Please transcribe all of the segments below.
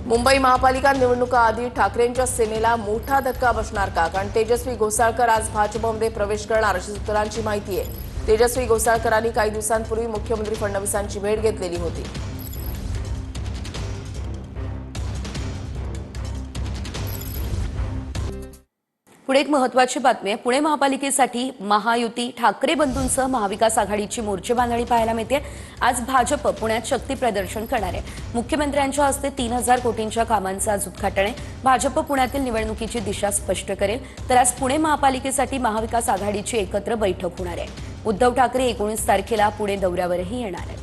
मुंबई महापालिका निवडणुकाआधी ठाकरेंच्या सेनेला मोठा धक्का बसणार का? कारण तेजस्वी घोसाळकर आज भाजपमध्ये प्रवेश करणार अशी सूत्रांची माहिती आहे। तेजस्वी घोसाळकरांनी काही दिवसांपूर्वी मुख्यमंत्री फडणवीसांची भेट घेतलेली होती। पुढे एक महत्त्वाची बातमी आहे। पुणे महापालिकेसाठी महायुती ठाकरे बंधूंसह महाविकास आघाडीची मोर्चे बांधणी पाहायला मिळते। आज भाजप पुण्यात शक्ती प्रदर्शन करणार आहे। मुख्यमंत्र्यांच्या हस्ते 3000 कोटींच्या कामांचं आज उद्घाटन आहे। भाजप पुण्यातील निवडणुकीची दिशा स्पष्ट करेल। तर आज पुणे महापालिकेसाठी महाविकास आघाडीची एकत्र बैठक होणार आहे। उद्धव ठाकरे 19 तारखेला पुणे दौऱ्यावरही येणार आहेत।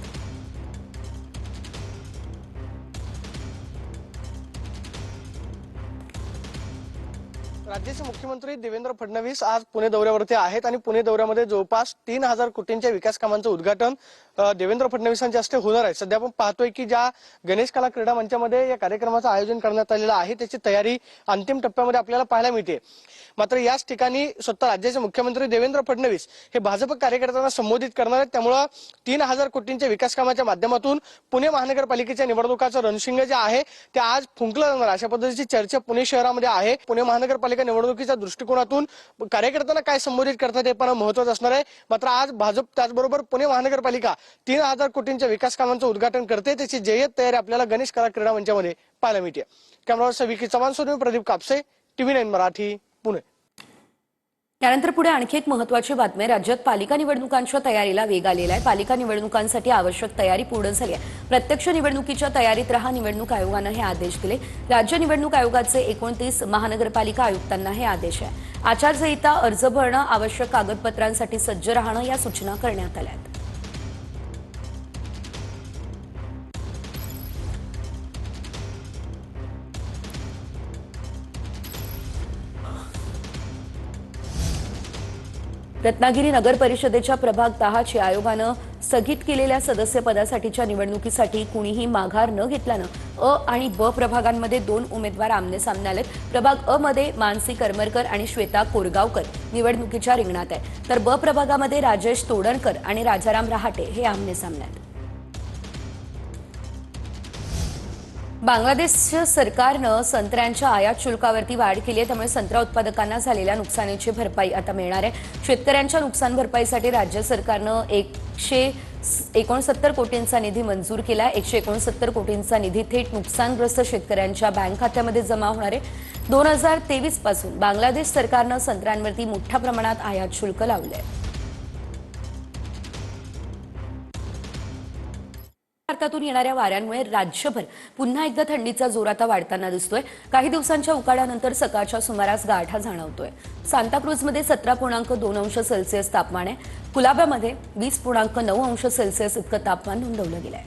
राज्याचे मुख्यमंत्री देवेंद्र फडणवीस आज पुणे दौऱ्यावरती आहेत आणि पुणे दौऱ्यामध्ये जवळपास 3000 कोटींच्या विकास कामांचं उद्घाटन देवेंद्र फडणवीसांच्या हस्ते होणार आहे। सध्या आपण पाहतोय की ज्या गणेश कला क्रीडा मंचामध्ये या कार्यक्रमाचं आयोजन करण्यात आलेलं आहे त्याची तयारी अंतिम टप्प्यामध्ये आपल्याला पाहायला मिळते। मात्र याच ठिकाणी स्वतः राज्याचे मुख्यमंत्री देवेंद्र फडणवीस हे भाजप कार्यकर्त्यांना संबोधित करणार आहेत। त्यामुळे 3000 कोटींच्या विकास कामाच्या माध्यमातून पुणे महानगरपालिकेच्या निवडणुकाचं रणशिंग जे आहे ते आज फुंकलं जाणार अशा पद्धतीची चर्चा पुणे शहरामध्ये आहे। पुणे महानगरपालिका निवडणुकीच्या दृष्टिकोनातून कार्यकर्त्यांना काय संबोधित करतात हे पण महत्त्वाचं असणार आहे। मात्र आज भाजप त्याचबरोबर पुणे महानगरपालिका 3000 कोटींच्या विकास कामांचं उद्घाटन करते त्याची जय्यत तयारी आपल्याला गणेश कला क्रीडा मंचामध्ये पाहायला मिळते। कॅमेरावर विकी चव्हाण सोबत प्रदीप कापसे, TV9 मराठी, पुणे। त्यानंतर पुढे आणखी एक महत्त्वाची बातमी आहे। राज्यात पालिका निवडणुकांच्या तयारीला वेग आलेला आहे। पालिका निवडणुकांसाठी आवश्यक तयारी पूर्ण झाली आहे। प्रत्यक्ष निवडणुकीच्या तयारीत रहा, निवडणूक आयोगानं हे आदेश दिले। राज्य निवडणूक आयोगाचे 29 महानगरपालिका आयुक्तांना हे आदेश आहे। आचारसंहिता, अर्ज भरणं, आवश्यक कागदपत्रांसाठी सज्ज राहणं या सूचना करण्यात आल्या आहेत। रत्नागिरी नगर परिषदेच्या प्रभाग 10 ची आयोगानं स्थगित केलेल्या सदस्यपदासाठीच्या निवडणुकीसाठी कुणीही माघार न घेतल्यानं अ आणि ब प्रभागांमध्ये 2 उमेदवार आमने-सामने आलेत। प्रभाग अ मध्ये मानसी करमरकर आणि श्वेता कोरगावकर निवडणुकीच्या रिंगणात आहेत, तर ब प्रभागामध्ये राजेश तोडणकर आणि राजाराम रहाटे हे आमने-सामने आहेत। बांगलादेश सरकारनं संत्र्यांच्या आयात शुल्कावरती वाढ केली आहे, त्यामुळे संत्रा उत्पादकांना झालेल्या नुकसानीची भरपाई आता मिळणार आहे। शेतकऱ्यांच्या नुकसान भरपाईसाठी राज्य सरकारनं 169 कोटींचा निधी मंजूर केला आहे। 169 कोटींचा निधी थेट नुकसानग्रस्त शेतकऱ्यांच्या बँक खात्यामध्ये जमा होणार आहे। 2023 पासून बांगलादेश सरकारनं संत्र्यांवरती मोठ्या प्रमाणात आयात शुल्क लावले आहे। भारतातून येणाऱ्या वाऱ्यांमुळे राज्यभर पुन्हा एकदा थंडीचा जोर आता वाढताना दिसतोय। काही दिवसांच्या उकाड्यानंतर सकाळच्या सुमारास गारठा जाणवतोय। सांताक्रूजमध्ये 17.2 अंश सेल्सिअस तापमान आहे। कुलाब्यामध्ये 20.9 अंश सेल्सिअस इतकं तापमान नोंदवलं गेलंय।